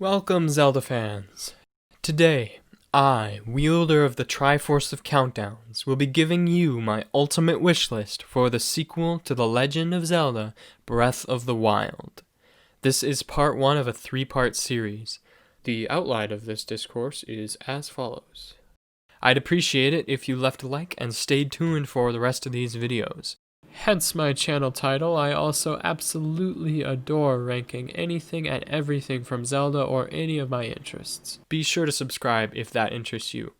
Welcome, Zelda fans! Today, I, wielder of the Triforce of Countdowns, will be giving you my ultimate wishlist for the sequel to The Legend of Zelda, Breath of the Wild. This is part 1 of a 3-part series. The outline of this discourse is as follows. I'd appreciate it if you left a like and stayed tuned for the rest of these videos. Hence my channel title. I also absolutely adore ranking anything and everything from Zelda or any of my interests. Be sure to subscribe if that interests you.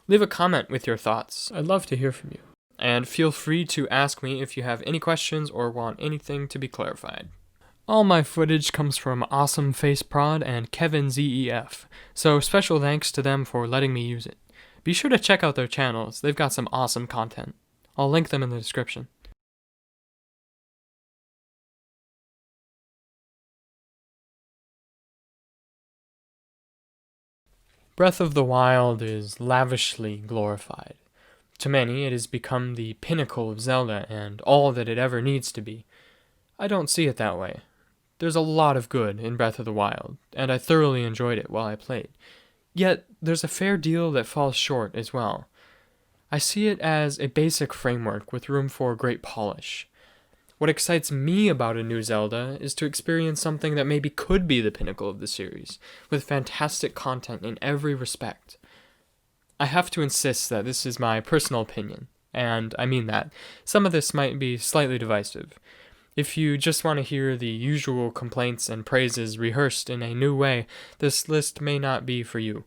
Leave a comment with your thoughts. I'd love to hear from you. And feel free to ask me if you have any questions or want anything to be clarified. All my footage comes from Awesome Face Prod and Kevin ZEF, so special thanks to them for letting me use it. Be sure to check out their channels, they've got some awesome content. I'll link them in the description. Breath of the Wild is lavishly glorified. To many, it has become the pinnacle of Zelda and all that it ever needs to be. I don't see it that way. There's a lot of good in Breath of the Wild, and I thoroughly enjoyed it while I played. Yet, there's a fair deal that falls short as well. I see it as a basic framework with room for great polish. What excites me about a new Zelda is to experience something that maybe could be the pinnacle of the series, with fantastic content in every respect. I have to insist that this is my personal opinion, and I mean that. Some of this might be slightly divisive. If you just want to hear the usual complaints and praises rehearsed in a new way, this list may not be for you.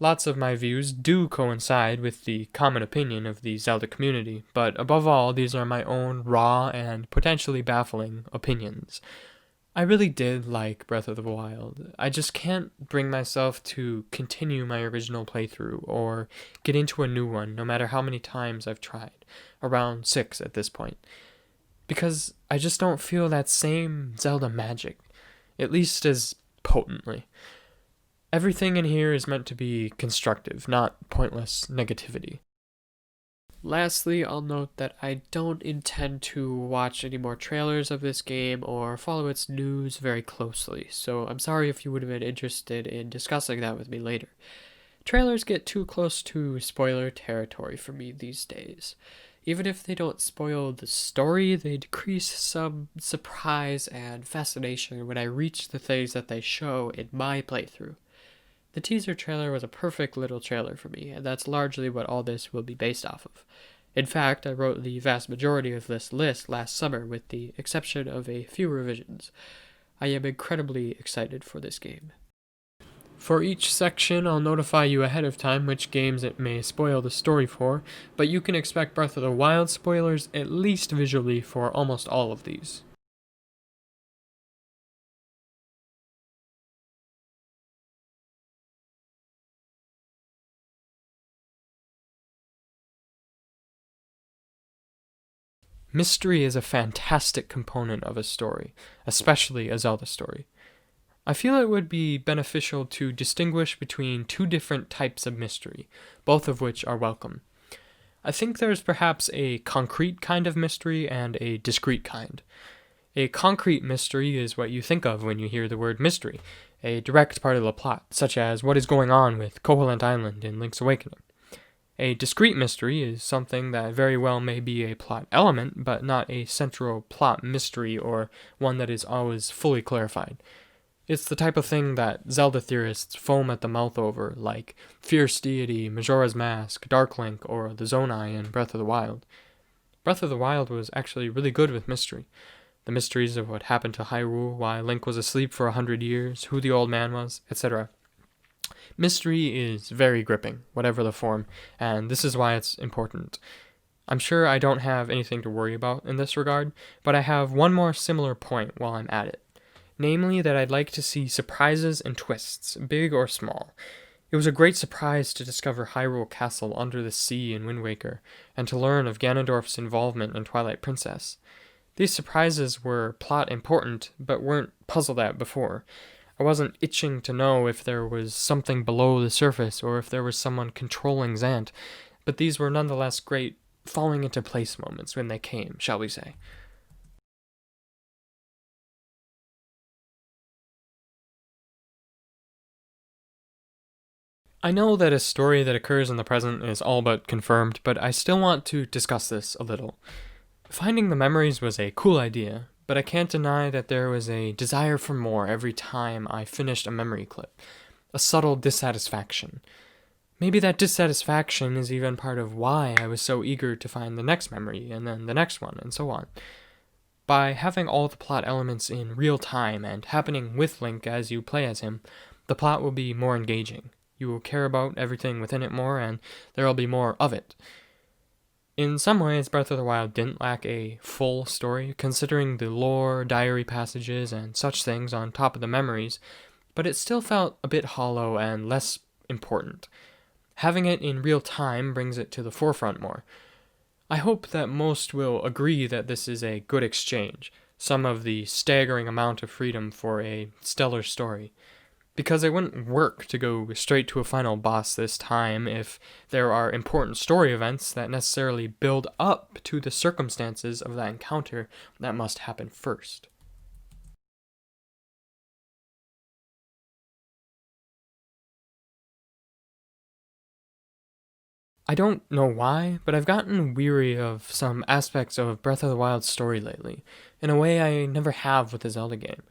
Lots of my views do coincide with the common opinion of the Zelda community, but above all, these are my own raw and potentially baffling opinions. I really did like Breath of the Wild. I just can't bring myself to continue my original playthrough or get into a new one, no matter how many times I've tried. Around 6 at this point. Because I just don't feel that same Zelda magic, at least as potently. Everything in here is meant to be constructive, not pointless negativity. Lastly, I'll note that I don't intend to watch any more trailers of this game or follow its news very closely, so I'm sorry if you would have been interested in discussing that with me later. Trailers get too close to spoiler territory for me these days. Even if they don't spoil the story, they decrease some surprise and fascination when I reach the things that they show in my playthrough. The teaser trailer was a perfect little trailer for me, and that's largely what all this will be based off of. In fact, I wrote the vast majority of this list last summer with the exception of a few revisions. I am incredibly excited for this game. For each section, I'll notify you ahead of time which games it may spoil the story for, but you can expect Breath of the Wild spoilers at least visually for almost all of these. Mystery is a fantastic component of a story, especially a Zelda story. I feel it would be beneficial to distinguish between two different types of mystery, both of which are welcome. I think there's perhaps a concrete kind of mystery and a discrete kind. A concrete mystery is what you think of when you hear the word mystery, a direct part of the plot, such as what is going on with Koholint Island in Link's Awakening. A discrete mystery is something that very well may be a plot element, but not a central plot mystery or one that is always fully clarified. It's the type of thing that Zelda theorists foam at the mouth over, like Fierce Deity, Majora's Mask, Dark Link, or the Zonai in Breath of the Wild. Breath of the Wild was actually really good with mystery. The mysteries of what happened to Hyrule, why Link was asleep for 100 years, who the old man was, etc. Mystery is very gripping, whatever the form, and this is why it's important. I'm sure I don't have anything to worry about in this regard, but I have one more similar point while I'm at it. Namely that I'd like to see surprises and twists, big or small. It was a great surprise to discover Hyrule Castle under the sea in Wind Waker, and to learn of Ganondorf's involvement in Twilight Princess. These surprises were plot important, but weren't puzzled at before. I wasn't itching to know if there was something below the surface or if there was someone controlling Zant, but these were nonetheless great falling into place moments when they came, shall we say. I know that a story that occurs in the present is all but confirmed, but I still want to discuss this a little. Finding the memories was a cool idea, but I can't deny that there was a desire for more every time I finished a memory clip. A subtle dissatisfaction. Maybe that dissatisfaction is even part of why I was so eager to find the next memory, and then the next one, and so on. By having all the plot elements in real time and happening with Link as you play as him, the plot will be more engaging. You will care about everything within it more, and there will be more of it. In some ways, Breath of the Wild didn't lack a full story, considering the lore, diary passages, and such things on top of the memories, but it still felt a bit hollow and less important. Having it in real time brings it to the forefront more. I hope that most will agree that this is a good exchange, some of the staggering amount of freedom for a stellar story. Because it wouldn't work to go straight to a final boss this time if there are important story events that necessarily build up to the circumstances of that encounter that must happen first. I don't know why, but I've gotten weary of some aspects of Breath of the Wild's story lately, in a way I never have with the Zelda game.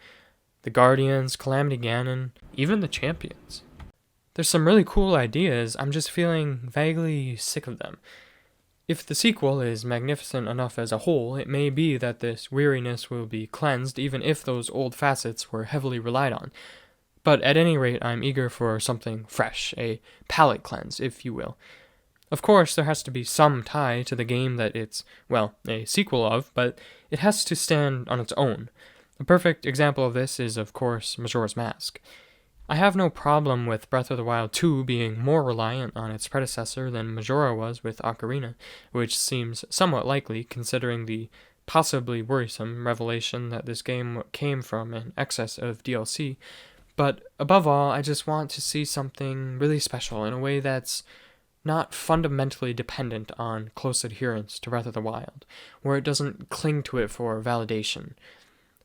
The Guardians, Calamity Ganon, even the Champions. There's some really cool ideas, I'm just feeling vaguely sick of them. If the sequel is magnificent enough as a whole, it may be that this weariness will be cleansed even if those old facets were heavily relied on. But at any rate, I'm eager for something fresh, a palate cleanse, if you will. Of course, there has to be some tie to the game that it's, well, a sequel of, but it has to stand on its own. A perfect example of this is, of course, Majora's Mask. I have no problem with Breath of the Wild 2 being more reliant on its predecessor than Majora was with Ocarina, which seems somewhat likely considering the possibly worrisome revelation that this game came from an excess of DLC. But above all, I just want to see something really special in a way that's not fundamentally dependent on close adherence to Breath of the Wild, where it doesn't cling to it for validation.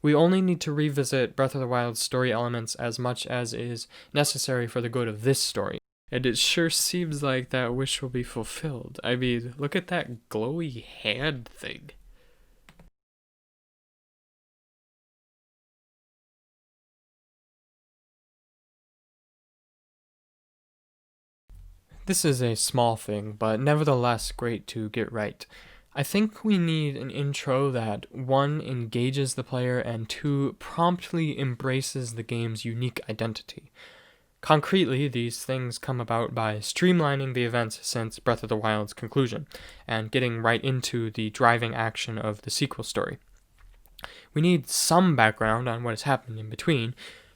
We only need to revisit Breath of the Wild's story elements as much as is necessary for the good of this story. And it sure seems like that wish will be fulfilled. I mean, look at that glowy hand thing. This is a small thing, but nevertheless great to get right. I think we need an intro that, one, engages the player, and two, promptly embraces the game's unique identity. Concretely, these things come about by streamlining the events since Breath of the Wild's conclusion, and getting right into the driving action of the sequel story. We need some background on what has happened in between,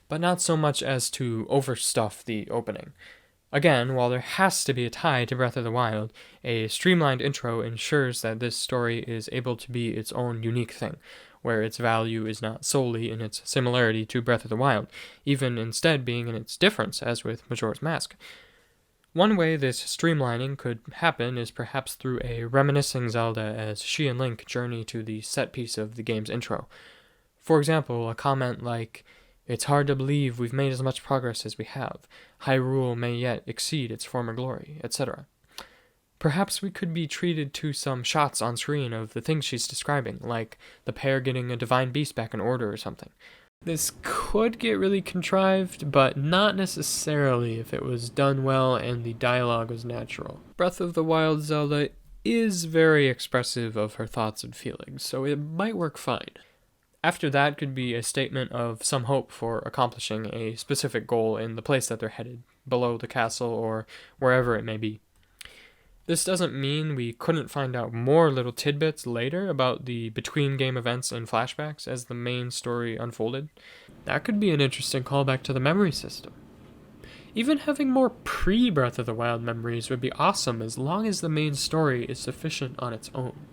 but not so much as to overstuff the opening. Again, while there has to be a tie to Breath of the Wild, a streamlined intro ensures that this story is able to be its own unique thing, where its value is not solely in its similarity to Breath of the Wild, even instead being in its difference, as with Majora's Mask. One way this streamlining could happen is perhaps through a reminiscing Zelda as she and Link journey to the set piece of the game's intro. For example, a comment like, "It's hard to believe we've made as much progress as we have. Hyrule may yet exceed its former glory," etc. Perhaps we could be treated to some shots on screen of the things she's describing, like the pair getting a divine beast back in order or something. This could get really contrived, but not necessarily if it was done well and the dialogue was natural. Breath of the Wild Zelda is very expressive of her thoughts and feelings, so it might work fine. After that could be a statement of some hope for accomplishing a specific goal in the place that they're headed, below the castle or wherever it may be. This doesn't mean we couldn't find out more little tidbits later about the between-game events and flashbacks as the main story unfolded. That could be an interesting callback to the memory system. Even having more pre-Breath of the Wild memories would be awesome as long as the main story is sufficient on its own.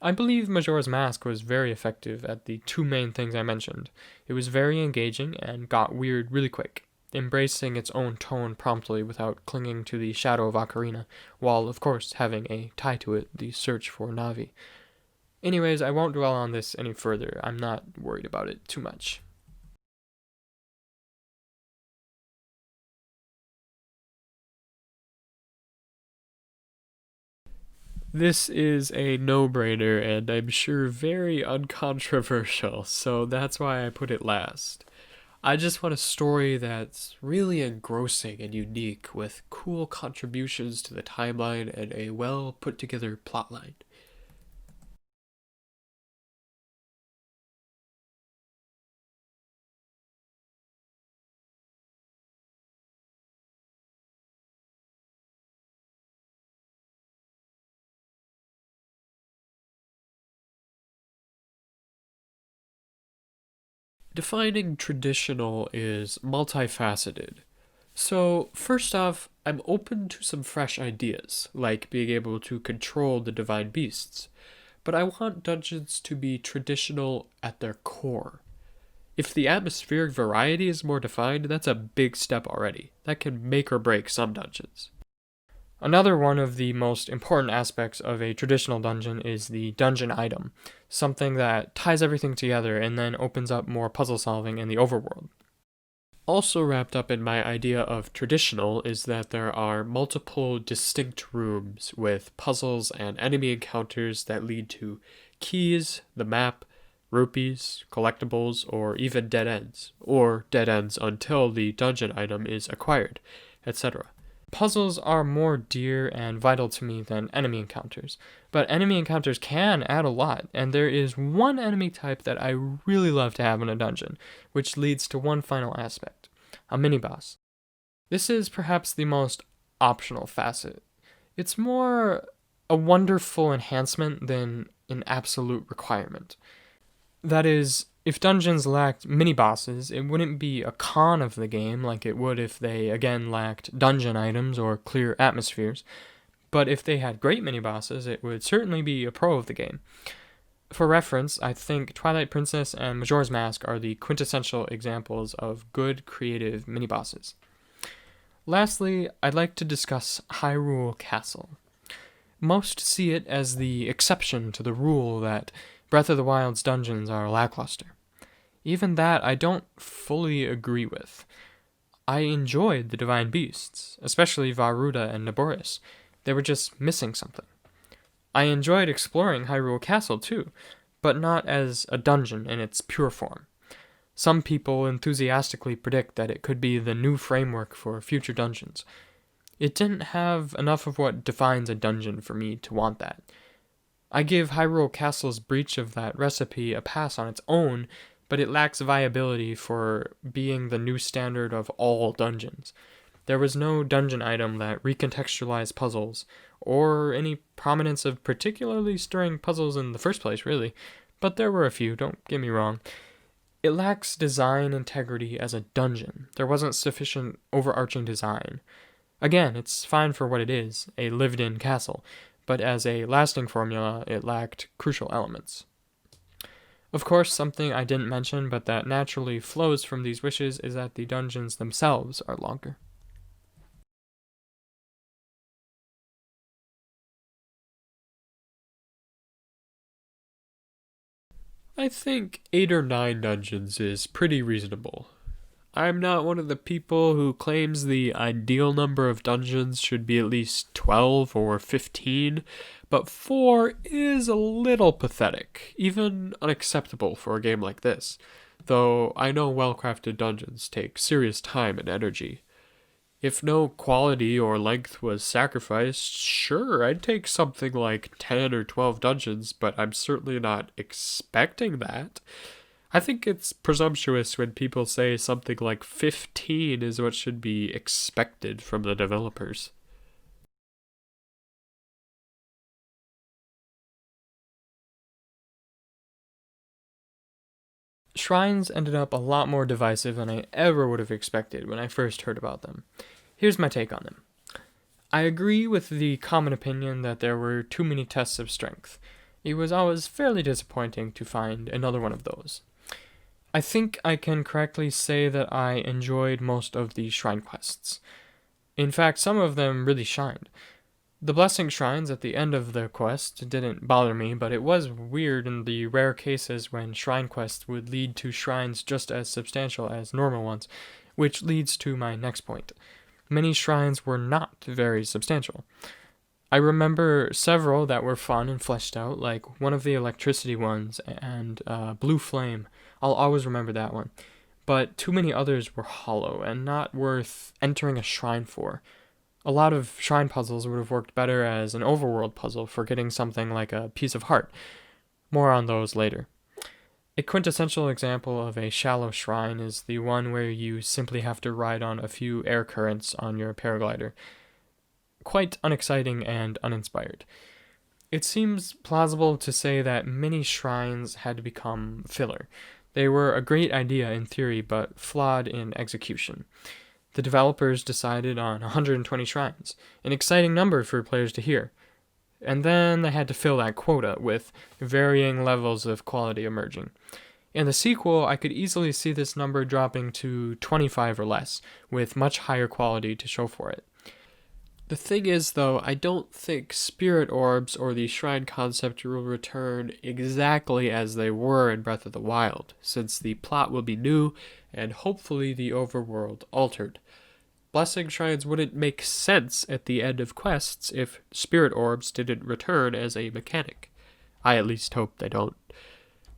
I believe Majora's Mask was very effective at the two main things I mentioned. It was very engaging and got weird really quick, embracing its own tone promptly without clinging to the shadow of Ocarina, while of course having a tie to it, the search for Navi. Anyways, I won't dwell on this any further. I'm not worried about it too much. This is a no-brainer and I'm sure very uncontroversial, so that's why I put it last. I just want a story that's really engrossing and unique with cool contributions to the timeline and a well put together plotline. Defining traditional is multifaceted. So, first off, I'm open to some fresh ideas, like being able to control the divine beasts, but I want dungeons to be traditional at their core. If the atmospheric variety is more defined, that's a big step already. That can make or break some dungeons. Another one of the most important aspects of a traditional dungeon is the dungeon item, something that ties everything together and then opens up more puzzle solving in the overworld. Also wrapped up in my idea of traditional is that there are multiple distinct rooms with puzzles and enemy encounters that lead to keys, the map, rupees, collectibles, or even dead ends until the dungeon item is acquired, etc. Puzzles are more dear and vital to me than enemy encounters, but enemy encounters can add a lot, and there is one enemy type that I really love to have in a dungeon, which leads to one final aspect: a mini-boss. This is perhaps the most optional facet. It's more a wonderful enhancement than an absolute requirement. That is, if dungeons lacked mini-bosses, it wouldn't be a con of the game like it would if they again lacked dungeon items or clear atmospheres. But if they had great mini-bosses, it would certainly be a pro of the game. For reference, I think Twilight Princess and Majora's Mask are the quintessential examples of good creative mini-bosses. Lastly, I'd like to discuss Hyrule Castle. Most see it as the exception to the rule that Breath of the Wild's dungeons are lackluster. Even that I don't fully agree with. I enjoyed the Divine Beasts, especially Varuda and Naboris. They were just missing something. I enjoyed exploring Hyrule Castle too, but not as a dungeon in its pure form. Some people enthusiastically predict that it could be the new framework for future dungeons. It didn't have enough of what defines a dungeon for me to want that. I give Hyrule Castle's breach of that recipe a pass on its own, but it lacks viability for being the new standard of all dungeons. There was no dungeon item that recontextualized puzzles, or any prominence of particularly stirring puzzles in the first place, really, but there were a few, don't get me wrong. It lacks design integrity as a dungeon. There wasn't sufficient overarching design. Again, it's fine for what it is, a lived-in castle, but as a lasting formula, it lacked crucial elements. Of course, something I didn't mention, but that naturally flows from these wishes, is that the dungeons themselves are longer. I think 8 or 9 dungeons is pretty reasonable. I'm not one of the people who claims the ideal number of dungeons should be at least 12 or 15, but 4 is a little pathetic, even unacceptable for a game like this, though I know well-crafted dungeons take serious time and energy. If no quality or length was sacrificed, sure, I'd take something like 10 or 12 dungeons, but I'm certainly not expecting that. I think it's presumptuous when people say something like 15 is what should be expected from the developers. Shrines ended up a lot more divisive than I ever would have expected when I first heard about them. Here's my take on them. I agree with the common opinion that there were too many tests of strength. It was always fairly disappointing to find another one of those. I think I can correctly say that I enjoyed most of the shrine quests. In fact, some of them really shined. The blessing shrines at the end of the quest didn't bother me, but it was weird in the rare cases when shrine quests would lead to shrines just as substantial as normal ones, which leads to my next point. Many shrines were not very substantial. I remember several that were fun and fleshed out, like one of the electricity ones and Blue Flame. I'll always remember that one. But too many others were hollow and not worth entering a shrine for. A lot of shrine puzzles would have worked better as an overworld puzzle for getting something like a piece of heart. More on those later. A quintessential example of a shallow shrine is the one where you simply have to ride on a few air currents on your paraglider. Quite unexciting and uninspired. It seems plausible to say that many shrines had to become filler. They were a great idea in theory, but flawed in execution. The developers decided on 120 shrines, an exciting number for players to hear. And then they had to fill that quota with varying levels of quality emerging. In the sequel, I could easily see this number dropping to 25 or less, with much higher quality to show for it. The thing is, though, I don't think spirit orbs or the shrine concept will return exactly as they were in Breath of the Wild, since the plot will be new and hopefully the overworld altered. Blessing shrines wouldn't make sense at the end of quests if spirit orbs didn't return as a mechanic. I at least hope they don't.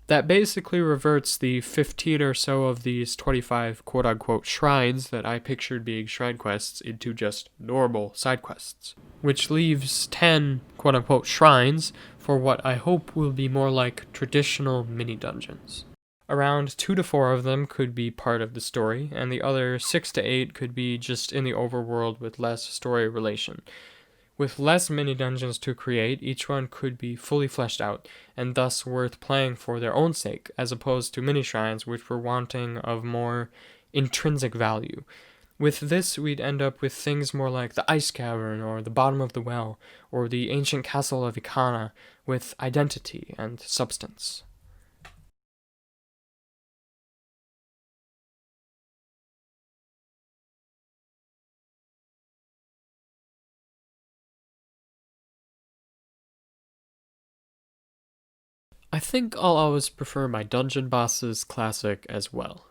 That basically reverts the 15 or so of these 25 quote-unquote shrines that I pictured being shrine quests into just normal side quests, which leaves 10 quote-unquote shrines for what I hope will be more like traditional mini-dungeons. Around 2 to 4 of them could be part of the story, and the other 6 to 8 could be just in the overworld with less story relation. With less mini-dungeons to create, each one could be fully fleshed out, and thus worth playing for their own sake, as opposed to mini-shrines which were wanting of more intrinsic value. With this, we'd end up with things more like the Ice Cavern, or the Bottom of the Well, or the Ancient Castle of Ikana, with identity and substance. I think I'll always prefer my dungeon bosses classic as well.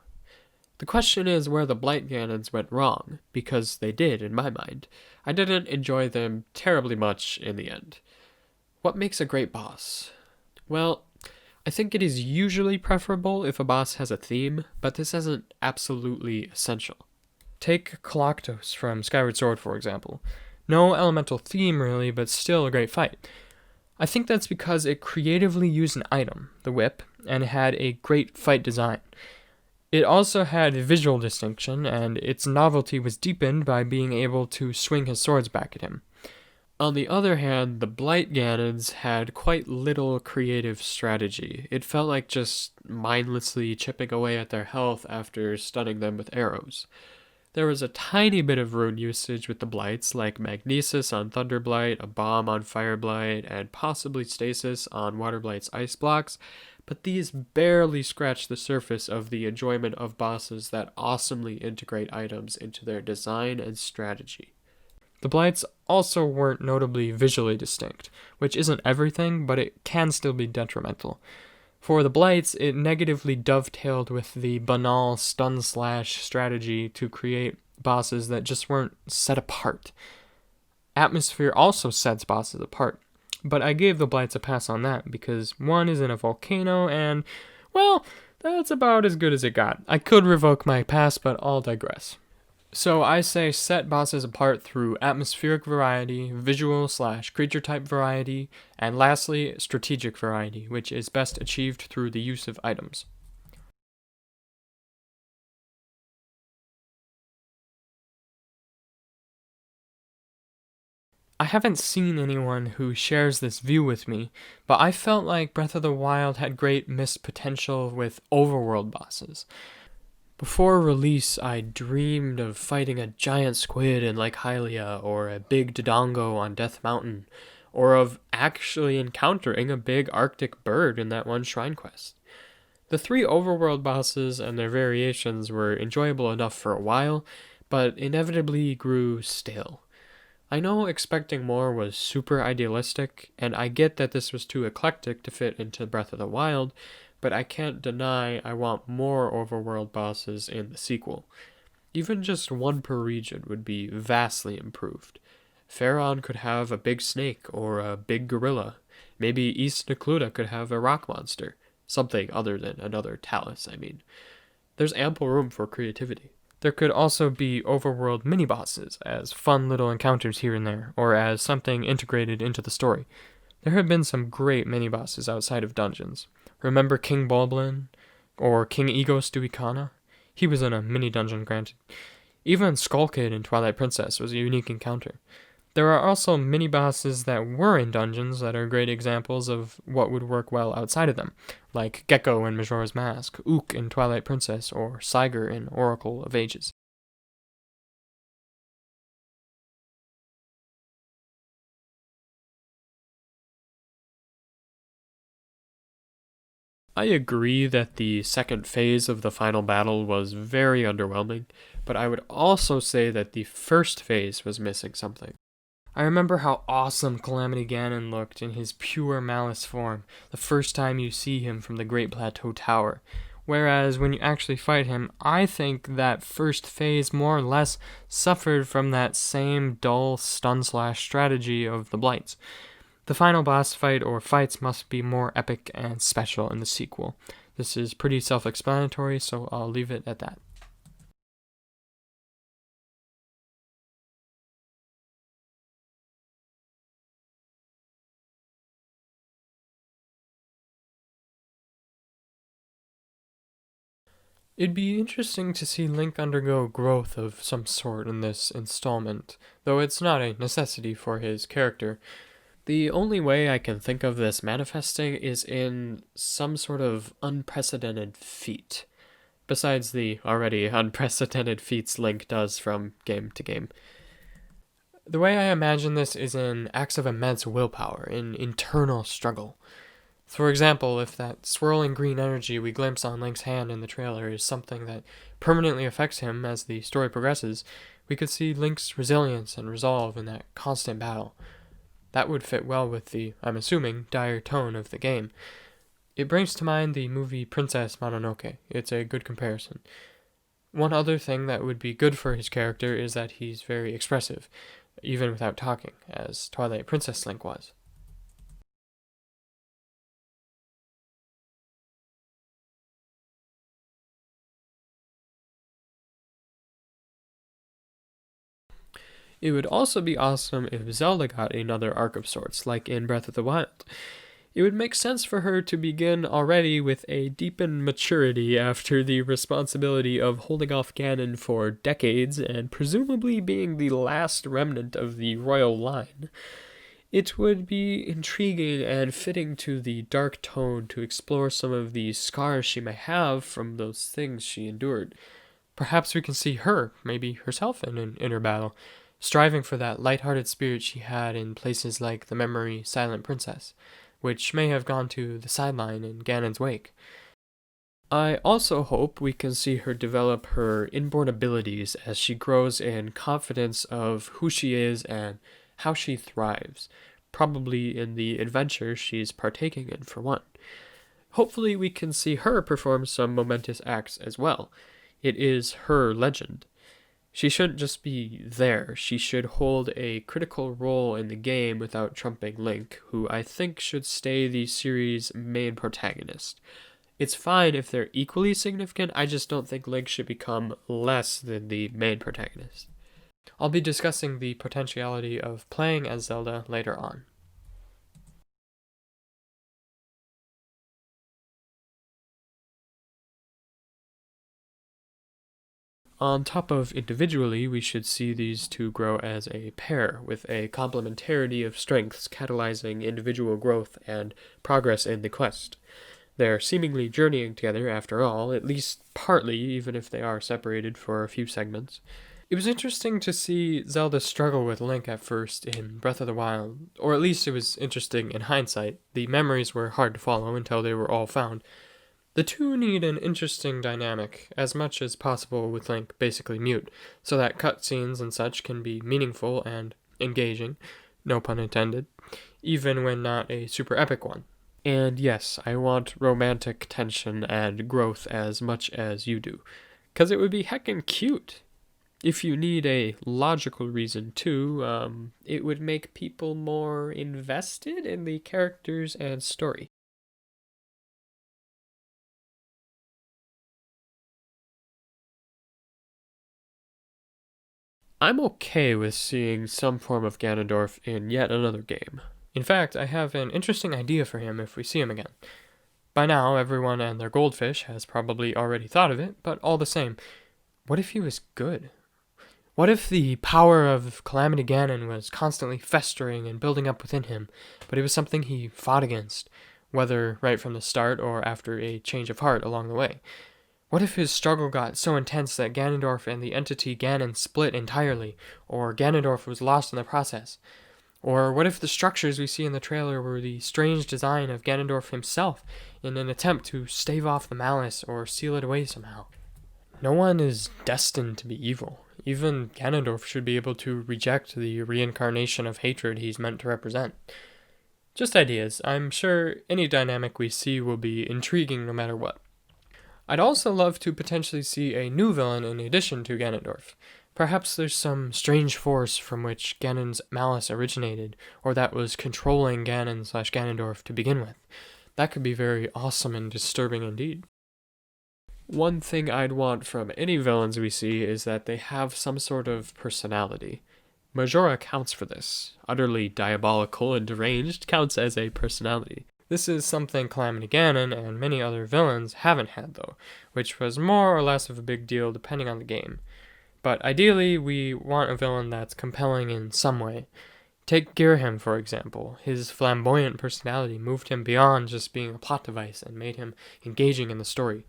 The question is where the Blight Ganons went wrong, because they did in my mind. I didn't enjoy them terribly much in the end. What makes a great boss? Well, I think it is usually preferable if a boss has a theme, but this isn't absolutely essential. Take Kalaktos from Skyward Sword, for example. No elemental theme really, but still a great fight. I think that's because it creatively used an item, the whip, and had a great fight design. It also had visual distinction, and its novelty was deepened by being able to swing his swords back at him. On the other hand, the Blight Ganons had quite little creative strategy. It felt like just mindlessly chipping away at their health after stunning them with arrows. There was a tiny bit of rune usage with the Blights, like Magnesis on Thunder Blight, a Bomb on Fire Blight, and possibly Stasis on Water Blight's Ice Blocks, but these barely scratch the surface of the enjoyment of bosses that awesomely integrate items into their design and strategy. The Blights also weren't notably visually distinct, which isn't everything, but it can still be detrimental. For the Blights, it negatively dovetailed with the banal stun slash strategy to create bosses that just weren't set apart. Atmosphere also sets bosses apart, but I gave the Blights a pass on that because one is in a volcano and, well, that's about as good as it got. I could revoke my pass, but I'll digress. So I say set bosses apart through atmospheric variety, visual/creature type variety, and lastly, strategic variety, which is best achieved through the use of items. I haven't seen anyone who shares this view with me, but I felt like Breath of the Wild had great missed potential with overworld bosses. Before release, I dreamed of fighting a giant squid in Lake Hylia, or a big Dodongo on Death Mountain, or of actually encountering a big Arctic bird in that one shrine quest. The 3 overworld bosses and their variations were enjoyable enough for a while, but inevitably grew stale. I know expecting more was super idealistic, and I get that this was too eclectic to fit into Breath of the Wild, but I can't deny I want more overworld bosses in the sequel. Even just one per region would be vastly improved. Pharaon could have a big snake or a big gorilla. Maybe East Necluda could have a rock monster. Something other than another Talus, I mean. There's ample room for creativity. There could also be overworld mini-bosses as fun little encounters here and there, or as something integrated into the story. There have been some great mini-bosses outside of dungeons. Remember King Bulblin? Or King Egos Duikana? He was in a mini-dungeon, granted. Even Skull Kid in Twilight Princess was a unique encounter. There are also mini-bosses that were in dungeons that are great examples of what would work well outside of them, like Gecko in Majora's Mask, Ook in Twilight Princess, or Saiger in Oracle of Ages. I agree that the second phase of the final battle was very underwhelming, but I would also say that the first phase was missing something. I remember how awesome Calamity Ganon looked in his pure malice form the first time you see him from the Great Plateau Tower, whereas when you actually fight him, I think that first phase more or less suffered from that same dull stun-slash strategy of the Blights. The final boss fight or fights must be more epic and special in the sequel. This is pretty self-explanatory, so I'll leave it at that. It'd be interesting to see Link undergo growth of some sort in this installment, though it's not a necessity for his character. The only way I can think of this manifesting is in some sort of unprecedented feat, besides the already unprecedented feats Link does from game to game. The way I imagine this is in acts of immense willpower, in internal struggle. For example, if that swirling green energy we glimpse on Link's hand in the trailer is something that permanently affects him as the story progresses, we could see Link's resilience and resolve in that constant battle. That would fit well with the, I'm assuming, dire tone of the game. It brings to mind the movie Princess Mononoke. It's a good comparison. One other thing that would be good for his character is that he's very expressive, even without talking, as Twilight Princess Link was. It would also be awesome if Zelda got another arc of sorts, like in Breath of the Wild. It would make sense for her to begin already with a deepened maturity after the responsibility of holding off Ganon for decades and presumably being the last remnant of the royal line. It would be intriguing and fitting to the dark tone to explore some of the scars she may have from those things she endured. Perhaps we can see her, maybe herself, in an inner battle, striving for that light-hearted spirit she had in places like the memory Silent Princess, which may have gone to the sideline in Ganon's wake. I also hope we can see her develop her inborn abilities as she grows in confidence of who she is and how she thrives, probably in the adventure she's partaking in for one. Hopefully we can see her perform some momentous acts as well. It is her legend. She shouldn't just be there, she should hold a critical role in the game without trumping Link, who I think should stay the series' main protagonist. It's fine if they're equally significant, I just don't think Link should become less than the main protagonist. I'll be discussing the potentiality of playing as Zelda later on. On top of individually, we should see these two grow as a pair, with a complementarity of strengths catalyzing individual growth and progress in the quest. They're seemingly journeying together after all, at least partly, even if they are separated for a few segments. It was interesting to see Zelda struggle with Link at first in Breath of the Wild, or at least it was interesting in hindsight. The memories were hard to follow until they were all found. The two need an interesting dynamic, as much as possible with Link basically mute, so that cutscenes and such can be meaningful and engaging, no pun intended, even when not a super epic one. And yes, I want romantic tension and growth as much as you do, 'cause it would be heckin' cute. If you need a logical reason too, it would make people more invested in the characters and story. I'm okay with seeing some form of Ganondorf in yet another game. In fact, I have an interesting idea for him if we see him again. By now, everyone and their goldfish has probably already thought of it, but all the same, what if he was good? What if the power of Calamity Ganon was constantly festering and building up within him, but it was something he fought against, whether right from the start or after a change of heart along the way? What if his struggle got so intense that Ganondorf and the entity Ganon split entirely, or Ganondorf was lost in the process? Or what if the structures we see in the trailer were the strange design of Ganondorf himself in an attempt to stave off the malice or seal it away somehow? No one is destined to be evil. Even Ganondorf should be able to reject the reincarnation of hatred he's meant to represent. Just ideas. I'm sure any dynamic we see will be intriguing no matter what. I'd also love to potentially see a new villain in addition to Ganondorf. Perhaps there's some strange force from which Ganon's malice originated, or that was controlling Ganon/Ganondorf to begin with. That could be very awesome and disturbing indeed. One thing I'd want from any villains we see is that they have some sort of personality. Majora counts for this. Utterly diabolical and deranged counts as a personality. This is something Calamity Ganon and many other villains haven't had though, which was more or less of a big deal depending on the game. But ideally, we want a villain that's compelling in some way. Take Girahim, for example. His flamboyant personality moved him beyond just being a plot device and made him engaging in the story.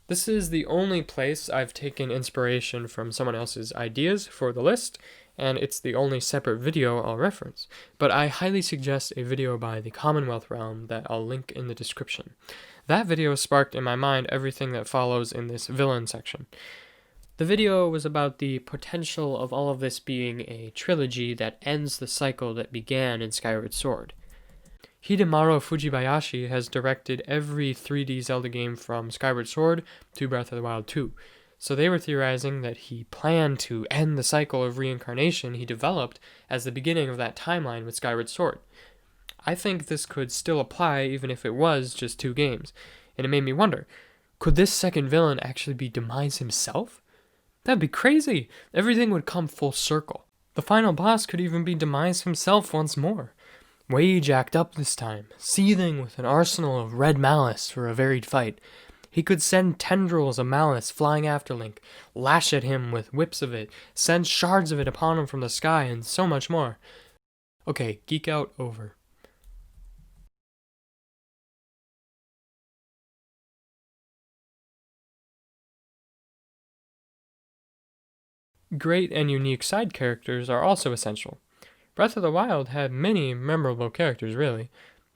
This is the only place I've taken inspiration from someone else's ideas for the list, and it's the only separate video I'll reference, but I highly suggest a video by the Commonwealth Realm that I'll link in the description. That video sparked in my mind everything that follows in this villain section. The video was about the potential of all of this being a trilogy that ends the cycle that began in Skyward Sword. Hidemaru Fujibayashi has directed every 3D Zelda game from Skyward Sword to Breath of the Wild 2, so they were theorizing that he planned to end the cycle of reincarnation he developed as the beginning of that timeline with Skyward Sword. I think this could still apply even if it was just 2 games, and it made me wonder, could this second villain actually be Demise himself? That'd be crazy! Everything would come full circle. The final boss could even be Demise himself once more. Way jacked up this time, seething with an arsenal of red malice for a varied fight. He could send tendrils of malice flying after Link, lash at him with whips of it, send shards of it upon him from the sky, and so much more. Okay, geek out over. Great and unique side characters are also essential. Breath of the Wild had many memorable characters, really.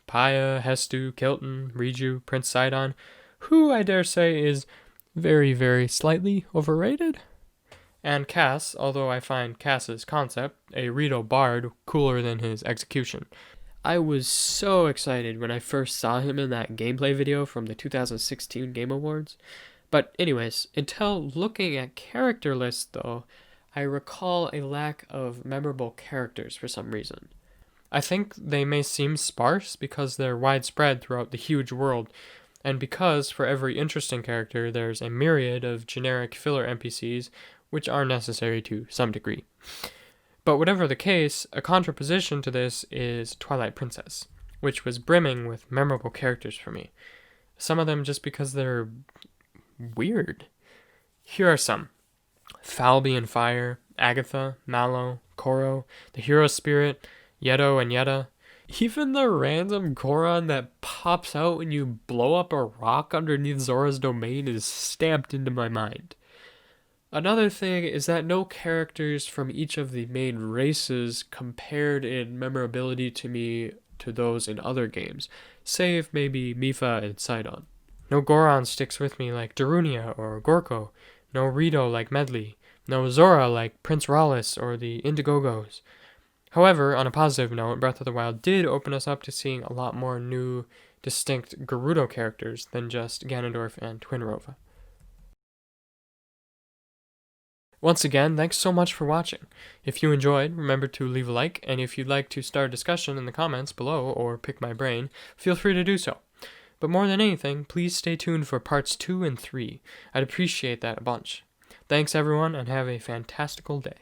Paya, Hestu, Kilton, Riju, Prince Sidon, who I dare say is very, very slightly overrated. And Cass, although I find Cass's concept, a Rito bard, cooler than his execution. I was so excited when I first saw him in that gameplay video from the 2016 Game Awards. But anyways, until looking at character lists though, I recall a lack of memorable characters for some reason. I think they may seem sparse because they're widespread throughout the huge world, and because for every interesting character there's a myriad of generic filler NPCs which are necessary to some degree. But whatever the case, a contraposition to this is Twilight Princess, which was brimming with memorable characters for me. Some of them just because they're weird. Here are some. Falby and Fire, Agatha, Mallow, Koro, the Hero Spirit, Yeto and Yetta. Even the random Goron that pops out when you blow up a rock underneath Zora's domain is stamped into my mind. Another thing is that no characters from each of the main races compared in memorability to me to those in other games, save maybe Mipha and Sidon. No Goron sticks with me like Darunia or Gorko, no Rito like Medley, no Zora like Prince Rallis or the Indigogos. However, on a positive note, Breath of the Wild did open us up to seeing a lot more new, distinct Gerudo characters than just Ganondorf and Twinrova. Once again, thanks so much for watching. If you enjoyed, remember to leave a like, and if you'd like to start a discussion in the comments below or pick my brain, feel free to do so. But more than anything, please stay tuned for parts 2 and 3. I'd appreciate that a bunch. Thanks everyone, and have a fantastical day.